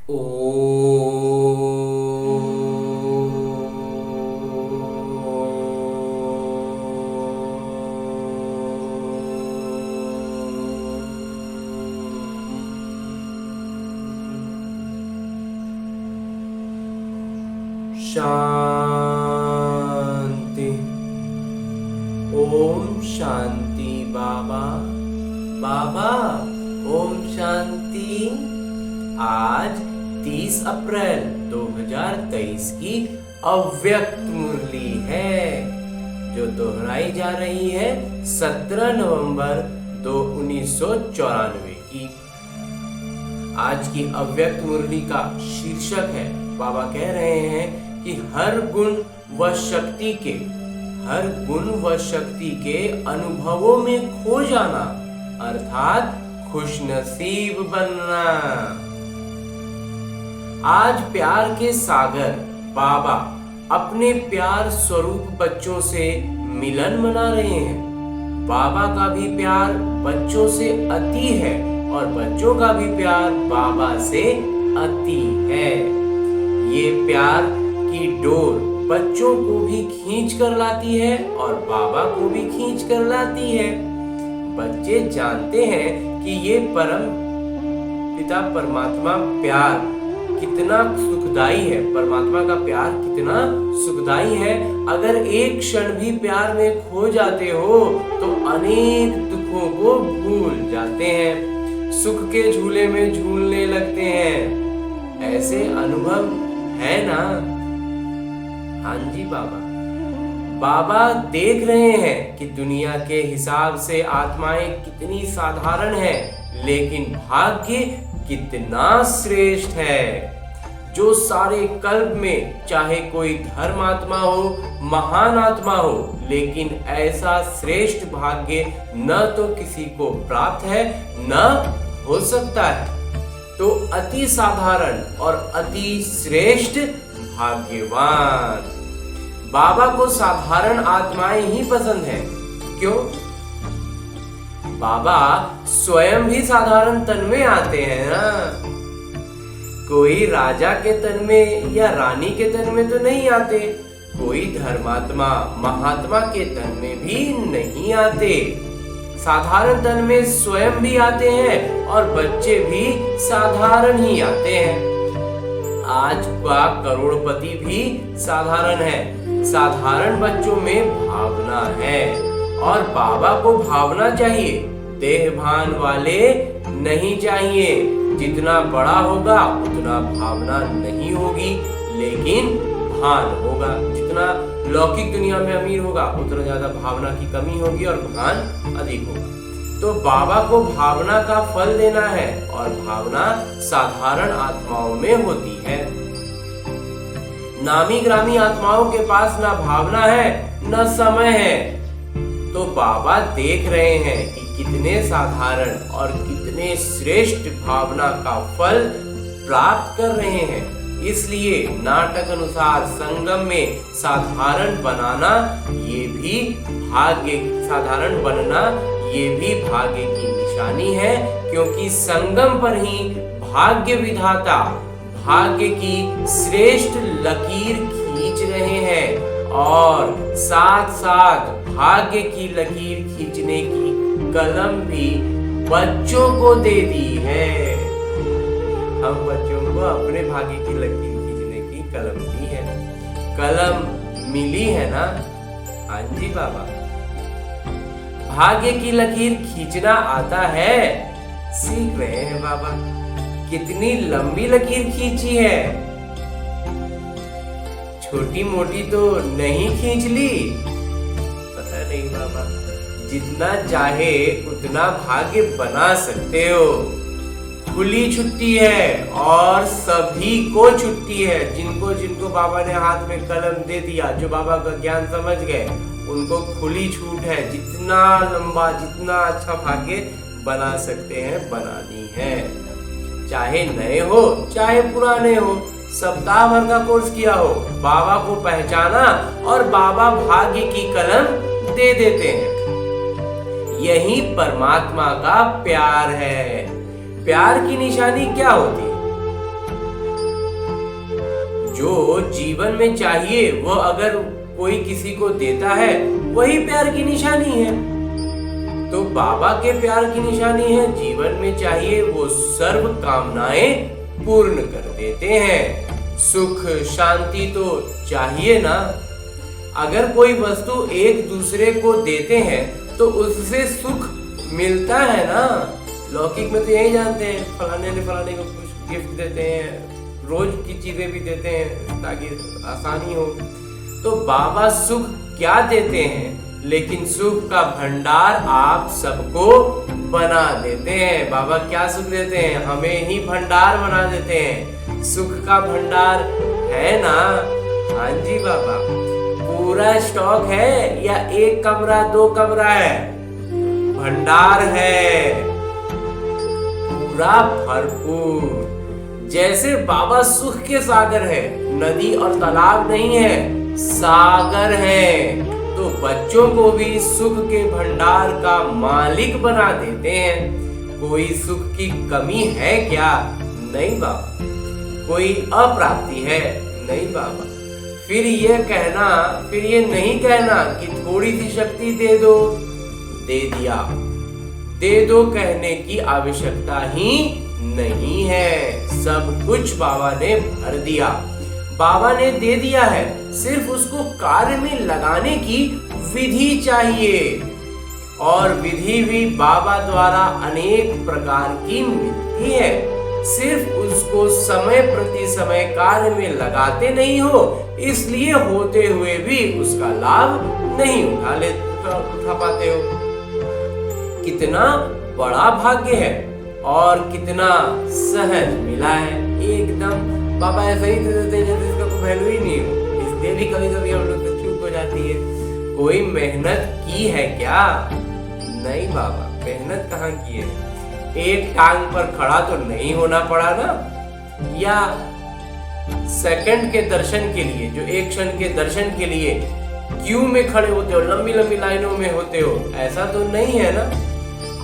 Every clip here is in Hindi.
ओ शांति। ओम शांति। बाबा बाबा ओम शांति। आज 30 अप्रैल 2023 की अव्यक्त मुरली है जो दोहराई जा रही है 17 नवंबर 1994 की। आज की अव्यक्त मुरली का शीर्षक है, बाबा कह रहे हैं कि हर गुण व शक्ति के अनुभवों में खो जाना अर्थात खुशनसीब बनना। आज प्यार के सागर बाबा अपने प्यार स्वरूप बच्चों से मिलन मना रहे हैं। बाबा का भी प्यार बच्चों से अति है और बच्चों का भी प्यार बाबा से अति है। ये प्यार की डोर बच्चों को भी खींच कर लाती है और बाबा को भी खींच कर लाती है। बच्चे जानते हैं कि ये परम पिता परमात्मा प्यार कितना सुखदाई है, परमात्मा का प्यार कितना सुखदाई है। अगर एक क्षण भी प्यार में खो जाते हो तो अनेक दुखों को भूल जाते हैं, सुख के झूले में झूलने लगते हैं। ऐसे अनुभव है ना? हाँ जी बाबा। बाबा देख रहे हैं कि दुनिया के हिसाब से आत्माएं कितनी साधारण है, लेकिन भाग्य कितना श्रेष्ठ है। जो सारे कल्प में चाहे कोई धर्मात्मा हो, महान आत्मा हो, लेकिन ऐसा श्रेष्ठ भाग्य न तो किसी को प्राप्त है न हो सकता है। तो अति साधारण और अति श्रेष्ठ भाग्यवान। बाबा को साधारण आत्माएं ही पसंद है। क्यों? बाबा स्वयं भी साधारण तन में आते हैं ना। कोई राजा के तन में या रानी के तन में तो नहीं आते, कोई धर्मात्मा महात्मा के तन में भी नहीं आते। साधारण तन में स्वयं भी आते हैं और बच्चे भी साधारण ही आते हैं। आज का करोड़पति भी साधारण है। साधारण बच्चों में भावना है और बाबा को भावना चाहिए, देहभान वाले नहीं चाहिए। जितना बड़ा होगा उतना भावना नहीं होगी, लेकिन भान होगा। जितना लौकिक दुनिया में अमीर होगा उतना ज्यादा भावना की कमी होगी और भान अधिक होगा। तो बाबा को भावना का फल देना है और भावना साधारण आत्माओं में होती है। नामी ग्रामी आत्माओं के पास ना भावना है न समय है। तो बाबा देख रहे हैं कि कितने साधारण और कितने श्रेष्ठ भावना का फल प्राप्त कर रहे हैं। इसलिए नाटक अनुसार संगम में साधारण बनना ये भी भाग्य की निशानी है, क्योंकि संगम पर ही भाग्य विधाता भाग्य की श्रेष्ठ लकीर खींच रहे हैं और साथ साथ भाग्य की लकीर खींचने की कलम भी बच्चों को दे दी है। हम बच्चों को अपने भाग्य की लकीर खींचने की कलम दी है, कलम मिली है ना। हाँ जी बाबा। भाग्य की लकीर खींचना आता है, सीख रहे हैं बाबा। कितनी लंबी लकीर खींची है, छोटी मोटी तो नहीं खींच ली। पता नहीं बाबा, जितना चाहे उतना भाग्य बना सकते हो। खुली छुट्टी है और सभी को छुट्टी है। जिनको जिनको बाबा ने हाथ में कलम दे दिया, जो बाबा का ज्ञान समझ गए, उनको खुली छूट है। जितना लंबा जितना अच्छा भाग्य बना सकते हैं बनानी है। चाहे नए हो चाहे पुराने हो, सप्ताह भर का कोर्स किया हो, बाबा को पहचाना और बाबा भाग्य की कलम दे देते हैं। यही परमात्मा का प्यार है। प्यार की निशानी क्या होती है? जो जीवन में चाहिए वो अगर कोई किसी को देता है वही प्यार की निशानी है। तो बाबा के प्यार की निशानी है जीवन में चाहिए वो सर्व कामनाएं पूर्ण कर देते हैं। सुख शांति तो चाहिए ना। अगर कोई वस्तु एक दूसरे को देते हैं तो उससे सुख मिलता है ना। लौकिक में तो यही जानते हैं, फलाने ने फलाने को कुछ गिफ्ट देते हैं, रोज की चीजें भी देते हैं ताकि आसानी हो। तो बाबा सुख क्या देते हैं, लेकिन सुख का भंडार आप सबको बना देते हैं। बाबा क्या सुख देते हैं, हमें ही भंडार बना देते हैं। सुख का भंडार है ना। हाँ जी बाबा, पूरा स्टॉक है या एक कमरा 2 कमरा है? भंडार है पूरा भरपूर। जैसे बाबा सुख के सागर है, नदी और तालाब नहीं है, सागर है। तो बच्चों को भी सुख के भंडार का मालिक बना देते हैं। कोई सुख की कमी है क्या? नहीं बाबा। कोई अप्राप्ति है? नहीं बाबा। फिर ये नहीं कहना कि थोड़ी सी शक्ति दे दो, दे दिया। दे दो कहने की आवश्यकता ही नहीं है। सब कुछ बाबा ने भर दिया, बाबा ने दे दिया है। सिर्फ उसको कार्य में लगाने की विधि चाहिए, और विधि भी बाबा द्वारा अनेक प्रकार की मिलती है। सिर्फ उसको समय प्रति समय कार्य में लगाते नहीं हो, इसलिए होते हुए भी उसका लाभ नहीं उठा पाते हो। कितना बड़ा भाग्य है और कितना सहज मिला है। एकदम बाबा ऐसा ही दे देते हैं जैसे इसका कोई वैल्यू ही नहीं हो। इसलिए भी कभी कभी हम लोग से चूक हो जाती है। कोई मेहनत की है क्या? नहीं बाबा, मेहनत कहाँ की है। एक टांग पर खड़ा तो नहीं होना पड़ा ना। या सेकंड के दर्शन के लिए, जो एक क्षण के दर्शन के लिए क्यू में खड़े होते हो, लंबी लंबी लाइनों में होते हो, ऐसा तो नहीं है ना।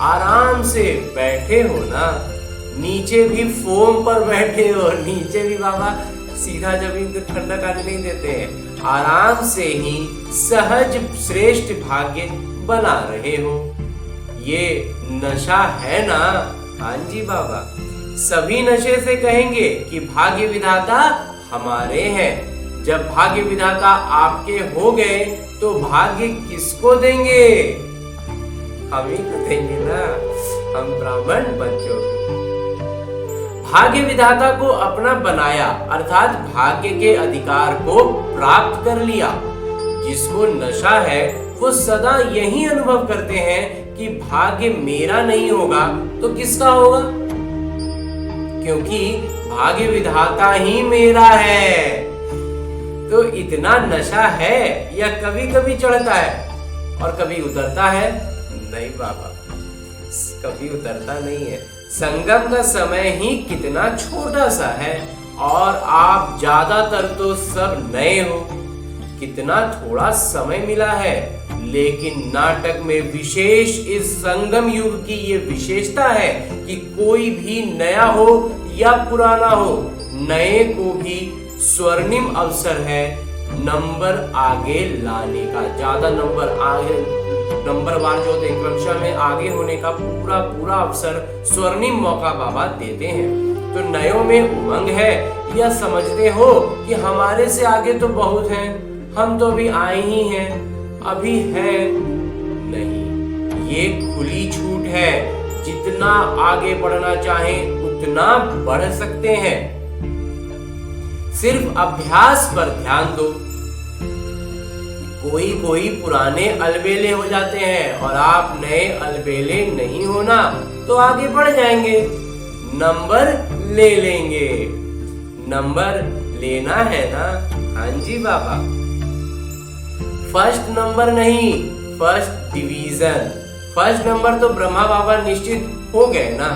आराम से बैठे हो ना, नीचे भी फोम पर बैठे हो, नीचे भी बाबा सीधा जमीन को ठंडा करने नहीं देते हैं। आराम से ही सहज श्रेष्ठ भाग्य बना रहे हो। ये नशा है ना। हाँ जी बाबा, सभी नशे से कहेंगे कि भाग्य विधाता हमारे हैं। जब भाग्य विधाता आपके हो गए तो भाग्य किसको देंगे? हम ही तो देंगे ना, हम ब्राह्मण बच्चों को। भाग्य विधाता को अपना बनाया, अर्थात भाग्य के अधिकार को प्राप्त कर लिया। जिसको नशा है वो सदा यही अनुभव करते हैं कि भाग्य मेरा नहीं होगा तो किसका होगा, क्योंकि भाग्य विधाता ही मेरा है। तो इतना नशा है या कभी कभी चढ़ता है और कभी उतरता है? नहीं बाबा, कभी उतरता नहीं है। संगम का समय ही कितना छोटा सा है और आप ज्यादातर तो सब नए हो। कितना थोड़ा समय मिला है, लेकिन नाटक में विशेष इस संगम युग की ये विशेषता है कि कोई भी नया हो या पुराना हो, नए को भी स्वर्णिम अवसर है नंबर आगे लाने का। ज्यादा नंबरवार जो होते हैं क्रमशः में आगे होने का पूरा अवसर, स्वर्णिम मौका बाबा देते हैं। तो नयों में उमंग है या समझते हो कि हमारे से आगे तो बहुत हैं, हम तो अभी आए ही हैं, अभी है नहीं। ये खुली छूट है, जितना आगे बढ़ना चाहें उतना बढ़ सकते हैं। सिर्फ अभ्यास पर ध्यान दो। कोई पुराने अलबेले हो जाते हैं और आप नए अलबेले नहीं होना तो आगे बढ़ जाएंगे, नंबर ले लेंगे। नंबर लेना है ना। हाँ जी बाबा, फर्स्ट नंबर नहीं, फर्स्ट डिवीजन। फर्स्ट नंबर तो ब्रह्मा बाबा निश्चित हो गए ना,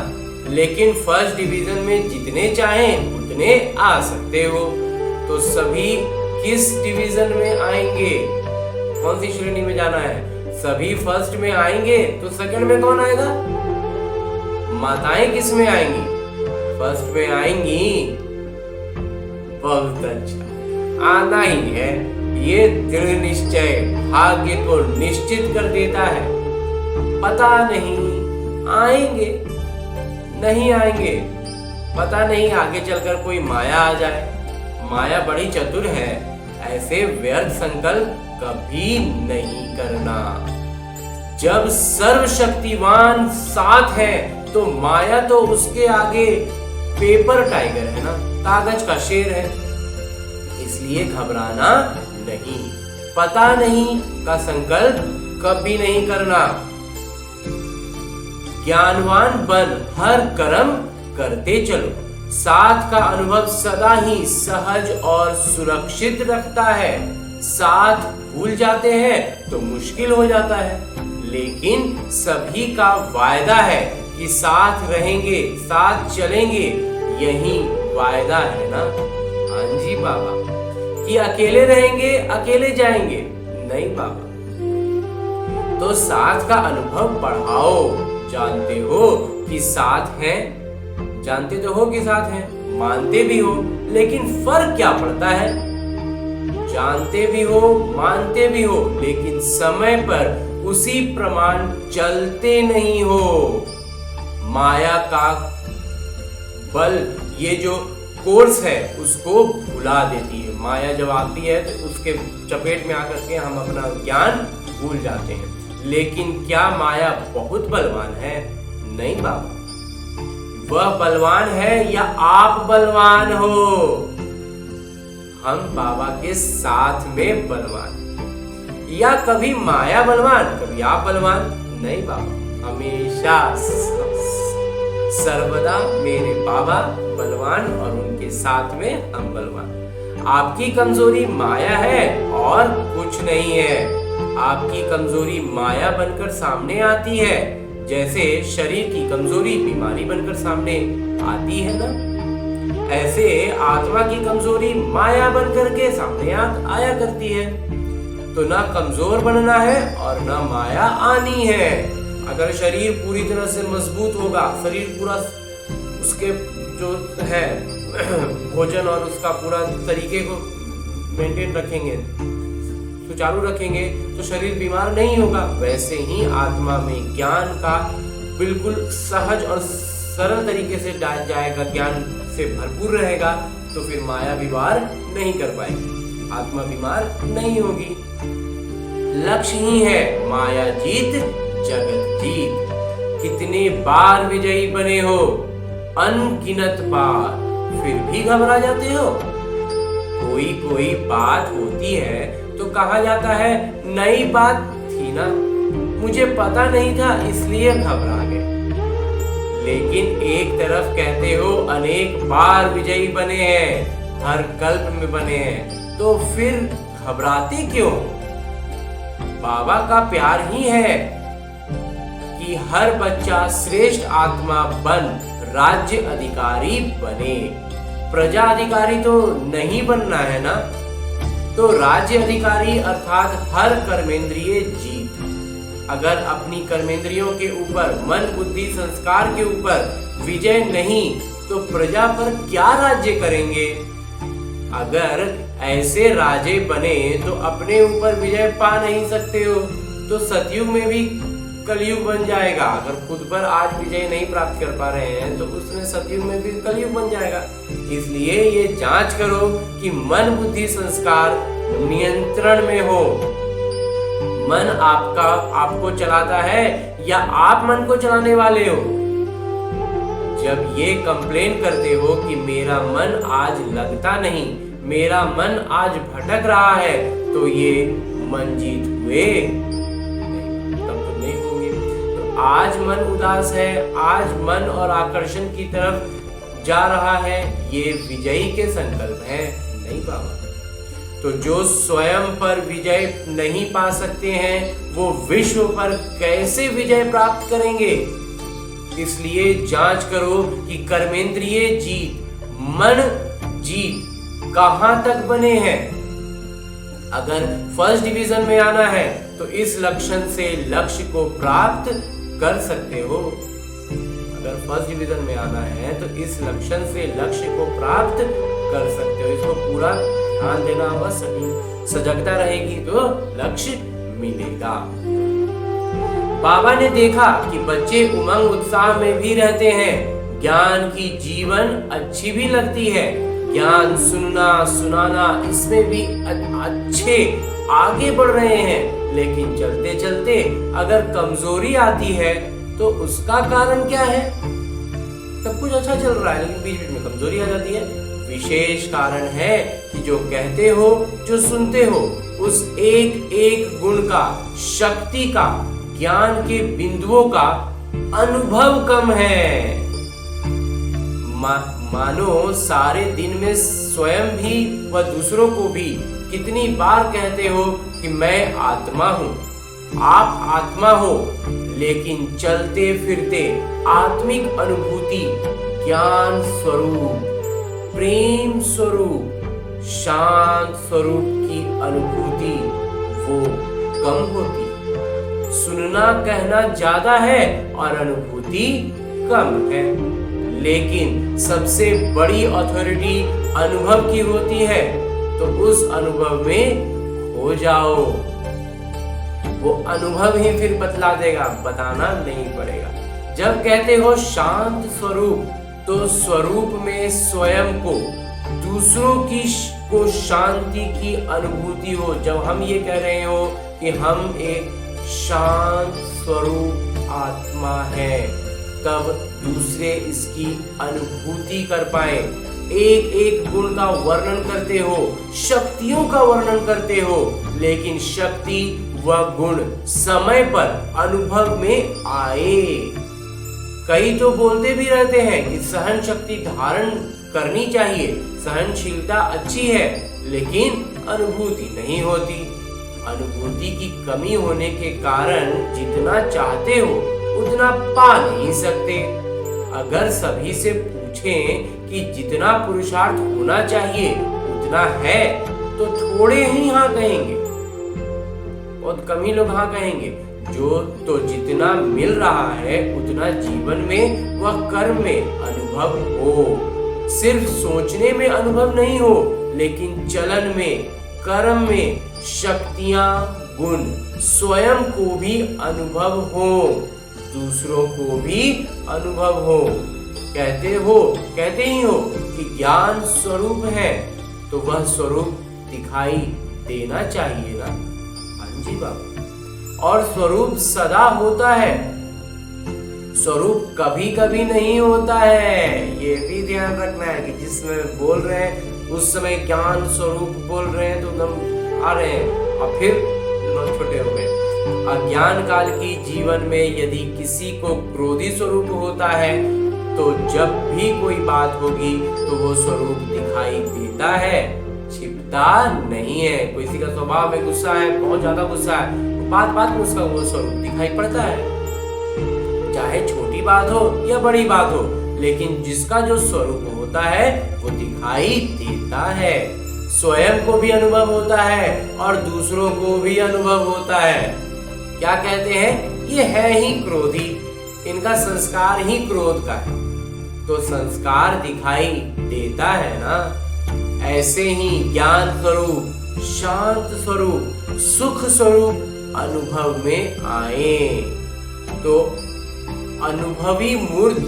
लेकिन फर्स्ट डिवीजन में जितने चाहें उतने आ सकते हो। तो सभी किस डिवीजन में आएंगे? कौन सी श्रेणी में जाना है? सभी फर्स्ट में आएंगे तो सेकंड में कौन आएगा? माताएं किस में आएंगी? फर्स्ट में आएंगी। बहुत अच्छा, आना ही है। ये दृढ़ निश्चय भाग्य को निश्चित कर देता है। पता नहीं आएंगे नहीं आएंगे, पता नहीं आगे चलकर कोई माया आ जाए। माया बड़ी चतुर है, ऐसे व्यर्थ संकल्प कभी नहीं करना। जब सर्वशक्तिवान साथ है तो माया तो उसके आगे पेपर टाइगर है ना, कागज का शेर है। इसलिए घबराना नहीं, पता नहीं का संकल्प कभी नहीं करना। ज्ञानवान बन हर कर्म करते चलो। साथ का अनुभव सदा ही सहज और सुरक्षित रखता है। साथ भूल जाते हैं तो मुश्किल हो जाता है, लेकिन सभी का वायदा है कि साथ रहेंगे, साथ चलेंगे, यही वायदा है ना। हाँ जी बाबा, कि अकेले रहेंगे अकेले जाएंगे, नहीं बाबा। तो साथ का अनुभव बढ़ाओ। जानते हो कि साथ हैं, जानते तो हो कि साथ हैं, मानते भी हो, लेकिन फर्क क्या पड़ता है? जानते भी हो, मानते भी हो, लेकिन समय पर उसी प्रमाण चलते नहीं हो। माया का बल, ये जो कोर्स है, उसको भुला देती है। माया जब आती है तो उसके चपेट में आकर के हम अपना ज्ञान भूल जाते हैं। लेकिन क्या माया बहुत बलवान है? नहीं बाबा, वह बलवान है या आप बलवान हो? हम बाबा के साथ में बलवान, या कभी माया बलवान कभी आप बलवान? नहीं बाबा, हमेशा सर्वदा मेरे बाबा बलवान और उनके साथ में हम बलवान। आपकी कमजोरी माया है और कुछ नहीं है। आपकी कमजोरी माया बनकर सामने आती है, जैसे शरीर की कमजोरी बीमारी बनकर सामने आती है ना। ऐसे आत्मा की कमजोरी माया बनकर के सामने आया करती है। तो ना कमजोर बनना है और ना माया आनी है। अगर शरीर पूरी तरह से मजबूत होगा, शरीर पूरा उसके जो है भोजन और उसका पूरा तरीके को मेंटेन रखेंगे, सुचारू रखेंगे, तो शरीर बीमार नहीं होगा। वैसे ही आत्मा में ज्ञान का बिल्कुल सहज और सरल तरीके से जाएगा, ज्ञान से भरपूर रहेगा, तो फिर माया बीमार नहीं कर पाएगी, आत्मा बीमार नहीं होगी। लक्ष्य ही है माया जीत जगत जीत। कितने बार विजयी बने हो, अनगिनत बार, फिर भी घबरा जाते हो। कोई कोई बात होती है तो कहा जाता है नई बात थी ना, मुझे पता नहीं था इसलिए घबरा गए। लेकिन एक तरफ कहते हो अनेक बार विजयी बने हैं, हर कल्प में बने हैं, तो फिर घबराते क्यों? बाबा का प्यार ही है कि हर बच्चा श्रेष्ठ आत्मा बन राज्य अधिकारी बने। प्रजा अधिकारी तो नहीं बनना है ना। तो राज्य अधिकारी अर्थात हर कर्मेंद्रिय जीत। अगर अपनी कर्मेंद्रियों के ऊपर, मन बुद्धि संस्कार के ऊपर विजय नहीं, तो प्रजा पर क्या राज्य करेंगे? अगर ऐसे राजे बने तो अपने ऊपर विजय पा नहीं सकते हो, तो सतयुग में भी कलयुग बन जाएगा। अगर खुद पर आज विजय नहीं प्राप्त कर पा रहे हैं तो उसमें सतयुग में भी कलयुग बन जाएगा। इसलिए ये जांच करो कि मन बुद्धि संस्कार नियंत्रण में हो। मन आपको चलाता है या आप मन को चलाने वाले हो? जब ये कंप्लेन करते हो कि मेरा मन आज लगता नहीं, मेरा मन आज भटक रहा है, तो ये मन जीत हुए? तब तो नहीं होंगे। तो आज मन उदास है, आज मन और आकर्षण की तरफ जा रहा है, ये विजयी के संकल्प है? नहीं बाबा। तो जो स्वयं पर विजय नहीं पा सकते हैं, वो विश्व पर कैसे विजय प्राप्त करेंगे? इसलिए जांच करो कि कर्मेंद्रिय जीत, मन जीत कहां तक बने हैं। अगर फर्स्ट डिवीजन में आना है तो इस लक्षण से लक्ष्य को प्राप्त कर सकते हो। अगर फर्स्ट डिवीजन में आना है तो इस लक्षण से लक्ष्य को प्राप्त कर सकते हो। इसको पूरा ध्यान देना होगा, सजगता रहेगी तो लक्ष्य मिलेगा। बाबा ने देखा कि बच्चे उमंग उत्साह में भी रहते हैं, ज्ञान की जीवन अच्छी भी लगती है, ज्ञान सुनना सुनाना इसमें भी अच्छे आगे बढ़ रहे हैं। लेकिन चलते चलते अगर कमजोरी आती है तो उसका कारण क्या है? सब कुछ अच्छा चल रहा है लेकिन बीच बीच में कमजोरी आ जाती है। विशेष कारण है कि जो कहते हो, जो सुनते हो, उस एक एक गुण का, शक्ति का, ज्ञान के बिंदुओं का अनुभव कम है। मानो सारे दिन में स्वयं भी व दूसरों को भी कितनी बार कहते हो कि मैं आत्मा हूँ, आप आत्मा हो, लेकिन चलते फिरते आत्मिक अनुभूति, ज्ञान स्वरूप, प्रेम स्वरूप, शांत स्वरूप की अनुभूति वो कम होती। सुनना कहना ज्यादा है और अनुभूति कम है। लेकिन सबसे बड़ी अथॉरिटी अनुभव की होती है, तो उस अनुभव में खो जाओ। वो अनुभव ही फिर बतला देगा, बताना नहीं पड़ेगा। जब कहते हो शांत स्वरूप, तो स्वरूप में स्वयं को, दूसरों की को शांति की अनुभूति हो। जब हम ये कह रहे हो कि हम एक शांत स्वरूप आत्मा है, तब दूसरे इसकी अनुभूति कर पाए। एक एक गुण का वर्णन करते हो, शक्तियों का वर्णन करते हो, लेकिन शक्ति व गुण समय पर अनुभव में आए। कई तो बोलते भी रहते हैं कि सहन शक्ति धारण करनी चाहिए, सहनशीलता अच्छी है, लेकिन अनुभूति नहीं होती। अनुभूति की कमी होने के कारण जितना चाहते हो उतना पा नहीं सकते। अगर सभी से पूछें कि जितना पुरुषार्थ होना चाहिए उतना है, तो थोड़े ही हाँ कहेंगे, बहुत कम ही लोग हाँ कहेंगे। तो जितना मिल रहा है उतना जीवन में व कर्म में अनुभव हो। सिर्फ सोचने में अनुभव नहीं हो, लेकिन चलन में, कर्म में शक्तियां, गुण स्वयं को भी अनुभव हो, दूसरों को भी अनुभव हो। कहते ही हो कि ज्ञान स्वरूप है, तो वह स्वरूप दिखाई देना चाहिए ना। हाँ जी बाबा। और स्वरूप सदा होता है, स्वरूप कभी कभी नहीं होता है। ये भी ध्यान रखना है कि जिस समय बोल रहे हैं उस समय ज्ञान स्वरूप बोल रहे हैं तो दम आ रहे हैं और फिर छोटे हो गए। अज्ञान काल की जीवन में यदि किसी को क्रोधी स्वरूप होता है, तो जब भी कोई बात होगी तो वो स्वरूप दिखाई देता है, छिपता नहीं है। किसी का स्वभाव में गुस्सा है, बहुत ज्यादा गुस्सा है, बात बात में उसका वो स्वरूप दिखाई पड़ता है, चाहे छोटी बात हो या बड़ी बात हो, लेकिन जिसका जो स्वरूप होता है वो दिखाई देता है। स्वयं को भी अनुभव होता है और दूसरों को भी अनुभव होता है। क्या कहते हैं? ये है ही क्रोधी, इनका संस्कार ही क्रोध का है, तो संस्कार दिखाई देता है ना। ऐसे ही ज्ञान स्वरूप, शांत स्वरूप, सुख स्वरूप अनुभव में आए, तो अनुभवी मूर्त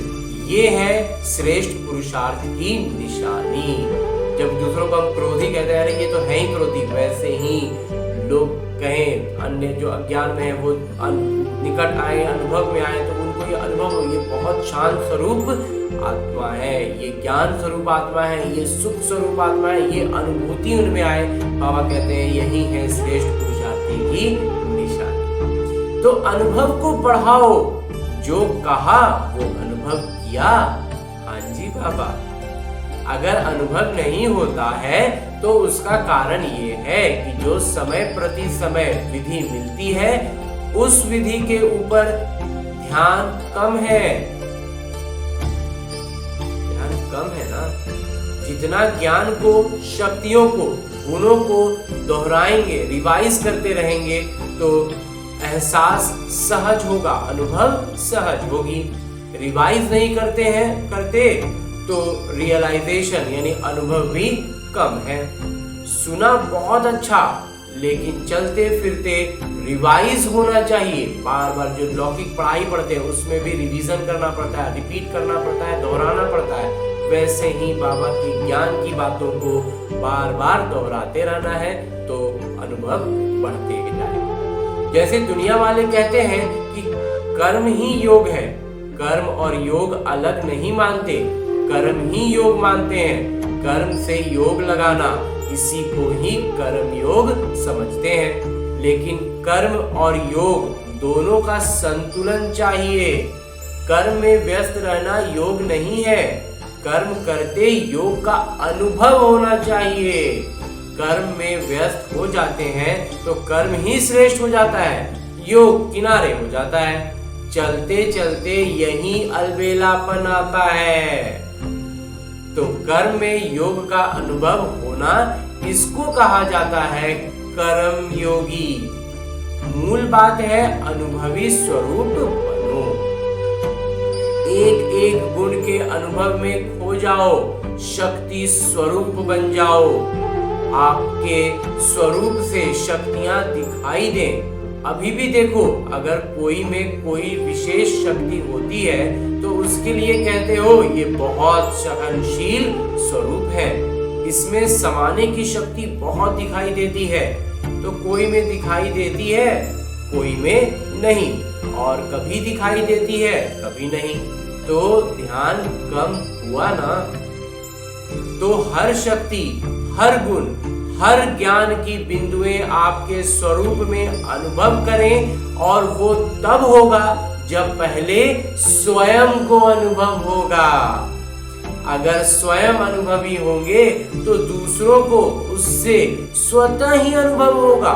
ये है श्रेष्ठ पुरुषार्थ की निशानी। जब दूसरों को हम क्रोधी कहते हैं, अरे ये तो है ही क्रोधी, वैसे ही लोग कहें अन्य जो अज्ञान में है वो निकट आए, अनुभव में आए, तो उनको ये अनुभव हो, ये बहुत शांत स्वरूप आत्मा है, ये ज्ञान स्वरूप आत्मा है, ये सुख स्वरूप आत्मा है, ये अनुभूति उनमें आए। बाबा कहते हैं यही है श्रेष्ठ पुरुषार्थी की निशानी। तो अनुभव को बढ़ाओ, जो कहा वो अनुभव किया। हाँ जी बाबा। अगर अनुभव नहीं होता है तो उसका कारण ये है कि जो समय प्रति समय विधि मिलती है उस विधि के ऊपर ध्यान कम है, ध्यान कम है ना। जितना ज्ञान को, शक्तियों को, गुणों को दोहराएंगे, रिवाइज करते रहेंगे, तो एहसास सहज होगा, अनुभव सहज होगी। रिवाइज नहीं करते तो रियलाइजेशन यानी अनुभव भी कम है। सुना बहुत अच्छा, लेकिन चलते फिरते रिवाइज होना चाहिए। बार बार जो लौकिक पढ़ाई पढ़ते हैं उसमें भी रिवीजन करना पड़ता है, रिपीट करना पड़ता है, दोहराना पड़ता है। वैसे ही बाबा की ज्ञान की बातों को बार बार दोहराते रहना है तो अनुभव बढ़ते ही जाएगा। जैसे दुनिया वाले कहते हैं कि कर्म ही योग है, कर्म और योग अलग नहीं मानते, कर्म ही योग मानते हैं। कर्म से योग लगाना, इसी को ही कर्म योग समझते हैं। लेकिन कर्म और योग दोनों का संतुलन चाहिए। कर्म में व्यस्त रहना योग नहीं है, कर्म करते योग का अनुभव होना चाहिए। कर्म में व्यस्त हो जाते हैं तो कर्म ही श्रेष्ठ हो जाता है, योग किनारे हो जाता है। चलते चलते यही अलबेलापन आता है। तो कर्म में योग का अनुभव होना, इसको कहा जाता है कर्म योगी। मूल बात है अनुभवी स्वरूप बनो। एक एक गुण के अनुभव में खो जाओ, शक्ति स्वरूप बन जाओ। आपके स्वरूप से शक्तियां दिखाई दें। अभी भी देखो, अगर कोई में कोई विशेष शक्ति होती है तो उसके लिए कहते हो ये बहुत सहनशील स्वरूप है, इसमें समाने की शक्ति बहुत दिखाई देती है। तो कोई में दिखाई देती है, कोई में नहीं, और कभी दिखाई देती है, कभी नहीं। तो ध्यान कम हुआ ना। तो हर शक्ति, हर गुण, हर ज्ञान की बिंदुएं आपके स्वरूप में अनुभव करें, और वो तब होगा जब पहले स्वयं को अनुभव होगा। अगर स्वयं अनुभवी होंगे तो दूसरों को उससे स्वतः ही अनुभव होगा।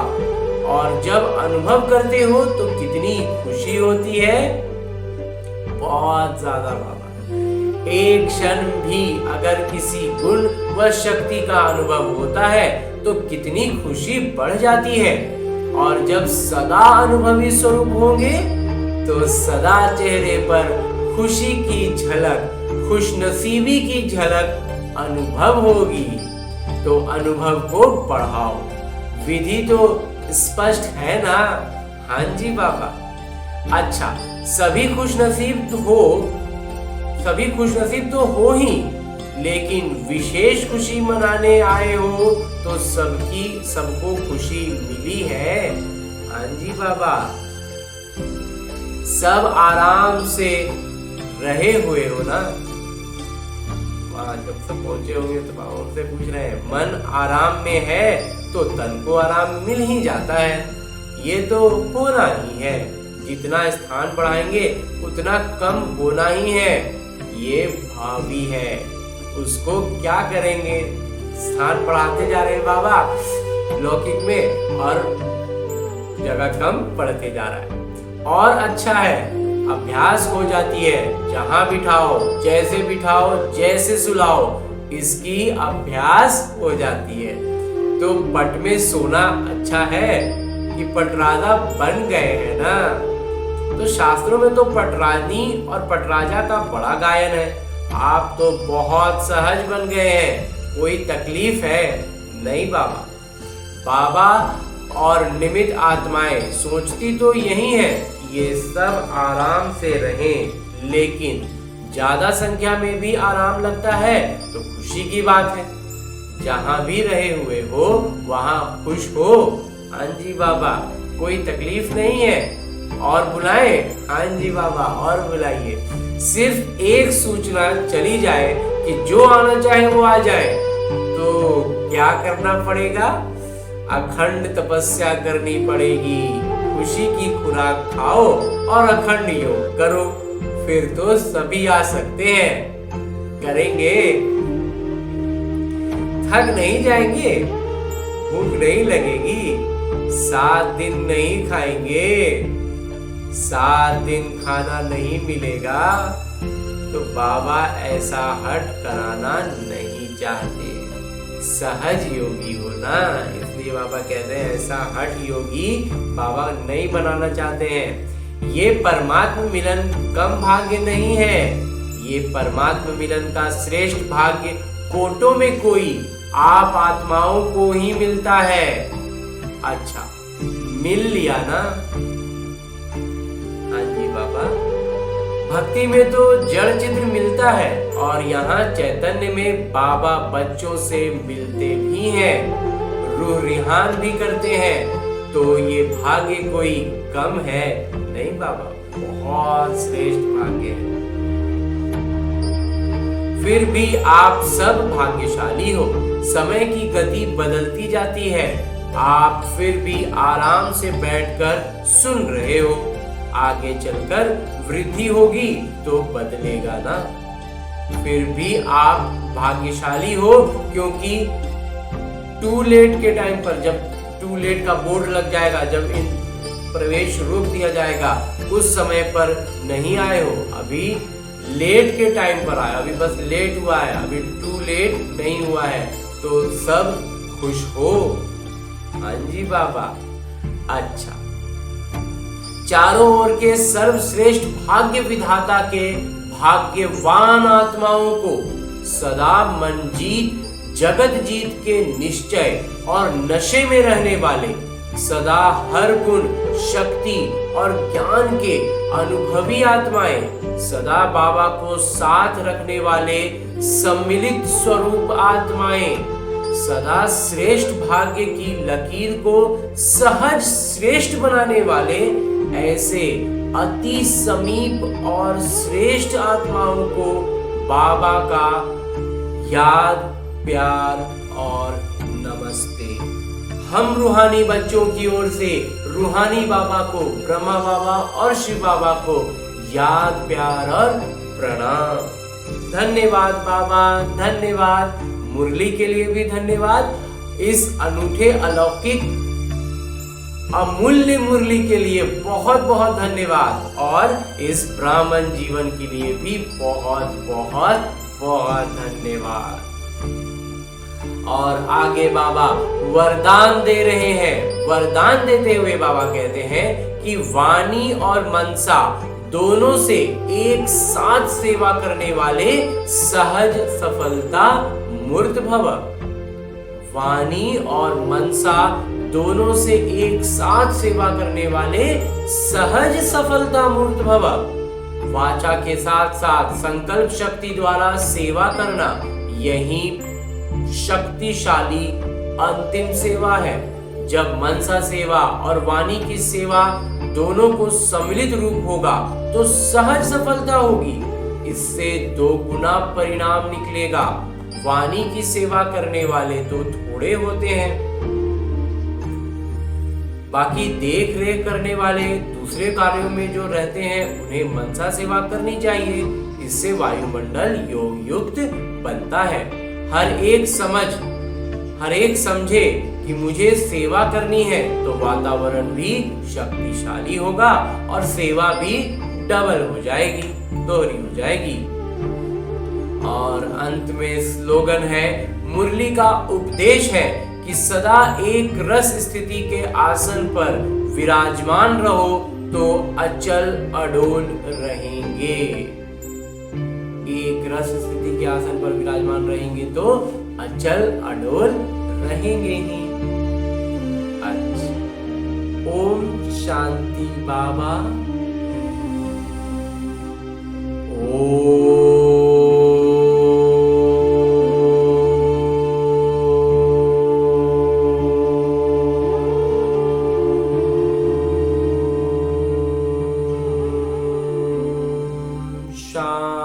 और जब अनुभव करते हो तो कितनी खुशी होती है, बहुत ज्यादा बाबा। एक क्षण भी अगर किसी गुण व शक्ति का अनुभव होता है तो कितनी खुशी बढ़ जाती है। और जब सदा अनुभवी स्वरूप होंगे तो सदा चेहरे पर खुशी की झलक, खुशनसीबी की झलक अनुभव होगी। तो अनुभव को बढ़ाओ। विधि तो स्पष्ट है ना? हाँ जी बाबा। अच्छा, सभी खुशनसीब तो हो ही, लेकिन विशेष खुशी मनाने आए हो तो सबको खुशी मिली है। हाँ जी बाबा। सब आराम से रहे हुए हो ना? वहां जब सब पहुंचे होंगे तो बाबा उनसे पूछ रहे हैं, मन आराम में है तो तन को आराम मिल ही जाता है। ये तो होना ही है। जितना स्थान बढ़ाएंगे उतना कम होना ही है। ये भावी है, उसको क्या करेंगे? स्थान बढ़ाते जा रहे हैं बाबा लौकिक में, और जगह कम पड़ते जा रहा है। और अच्छा है, अभ्यास हो जाती है। जहां बिठाओ, जैसे सुलाओ, इसकी अभ्यास हो जाती है। तो पट में सोना अच्छा है कि पटराजा बन गए हैं ना? तो शास्त्रों में तो पटरानी और पटराजा का बड़ा गायन है। आप तो बहुत सहज बन गए हैं। कोई तकलीफ है? नहीं बाबा। बाबा और निमित्त आत्माएं सोचती तो यही है कि ये सब आराम से रहें, लेकिन ज्यादा संख्या में भी आराम लगता है तो खुशी की बात है। जहां भी रहे हुए हो वहां खुश हो। हाँ जी बाबा, कोई तकलीफ नहीं है। और बुलाए? हाँ जी बाबा, और बुलाइए। सिर्फ एक सूचना चली जाए कि जो आना चाहे वो आ जाए, तो क्या करना पड़ेगा? अखंड तपस्या करनी पड़ेगी। खुशी की खुराक खाओ और अखंड योग करो, फिर तो सभी आ सकते हैं। करेंगे? थक नहीं जाएंगे? भूख नहीं लगेगी? 7 दिन नहीं खाएंगे? 7 दिन खाना नहीं मिलेगा? तो बाबा ऐसा हट कराना नहीं चाहते। सहज योगी हो ना, इसलिए बाबा कहते हैं ऐसा हट योगी बाबा नहीं बनाना चाहते हैं। ये परमात्मा मिलन कम भाग्य नहीं है, ये परमात्मा मिलन का श्रेष्ठ भाग्य कोटों में कोई आप आत्माओं को ही मिलता है। अच्छा, मिल लिया ना? हाँ जी बाबा, भक्ति में तो जड़ चित्र मिलता है और यहाँ चैतन्य में बाबा बच्चों से मिलते भी हैं, रूह रिहान भी करते हैं। तो ये भाग्य कोई कम है नहीं बाबा, बहुत श्रेष्ठ भाग्य है। फिर भी आप सब भाग्यशाली हो। समय की गति बदलती जाती है, आप फिर भी आराम से बैठकर सुन रहे हो। आगे चलकर वृद्धि होगी तो बदलेगा ना। फिर भी आप भाग्यशाली हो, क्योंकि टू लेट के टाइम पर, जब टू लेट का बोर्ड लग जाएगा, जब इन प्रवेश रोक दिया जाएगा, उस समय पर नहीं आए हो। अभी लेट के टाइम पर आए, अभी बस लेट हुआ है, अभी टू लेट नहीं हुआ है। तो सब खुश हो। हाँ जी बाबा। अच्छा, चारों ओर के सर्वश्रेष्ठ भाग्य विधाता के भाग्यवान आत्माओं को सदा मन जीत, जगत जीत के निश्चय और नशे में रहने वाले, सदा हर गुण, शक्ति और ज्ञान के अनुभवी आत्माएं, सदा बाबा को साथ रखने वाले सम्मिलित स्वरूप आत्माएं, सदा श्रेष्ठ भाग्य की लकीर को सहज श्रेष्ठ बनाने वाले ऐसे अति समीप और श्रेष्ठ आत्माओं को बाबा का याद, प्यार और नमस्ते। हम रूहानी बच्चों की ओर से रूहानी बाबा को, ब्रह्मा बाबा और शिव बाबा को याद, प्यार और प्रणाम। धन्यवाद बाबा, धन्यवाद। मुरली के लिए भी धन्यवाद। इस अनूठे, अलौकिक, अमूल्य मुरली के लिए बहुत बहुत धन्यवाद। और इस ब्राह्मण जीवन के लिए भी बहुत बहुत बहुत धन्यवाद। और आगे बाबा वरदान दे रहे हैं। वरदान देते हुए बाबा कहते हैं कि वाणी और मनसा दोनों से एक साथ सेवा करने वाले सहज सफलता मूर्त भव। वाणी और मनसा दोनों से एक साथ सेवा करने वाले सहज सफलता मूर्त भव। वाचा के साथ साथ संकल्प शक्ति द्वारा सेवा करना, यही शक्तिशाली अंतिम सेवा है। जब मनसा सेवा और वाणी की सेवा दोनों को सम्मिलित रूप होगा तो सहज सफलता होगी। इससे 2 गुना परिणाम निकलेगा। वाणी की सेवा करने वाले तो थोड़े होते हैं, बाकी देख रेख करने वाले दूसरे कार्यों में जो रहते हैं उन्हें मनसा सेवा करनी चाहिए। इससे वायुमंडल योग युक्त बनता है। हर एक समझे कि मुझे सेवा करनी है तो वातावरण भी शक्तिशाली होगा और सेवा भी डबल हो जाएगी, दोहरी हो जाएगी। और अंत में स्लोगन है, मुरली का उपदेश है कि सदा एक रस स्थिति के आसन पर विराजमान रहो तो अचल अडोल रहेंगे। एक रस स्थिति के आसन पर विराजमान रहेंगे तो अचल अडोल रहेंगे ही। अच्छा, ओम शांति बाबा। ओम शांति।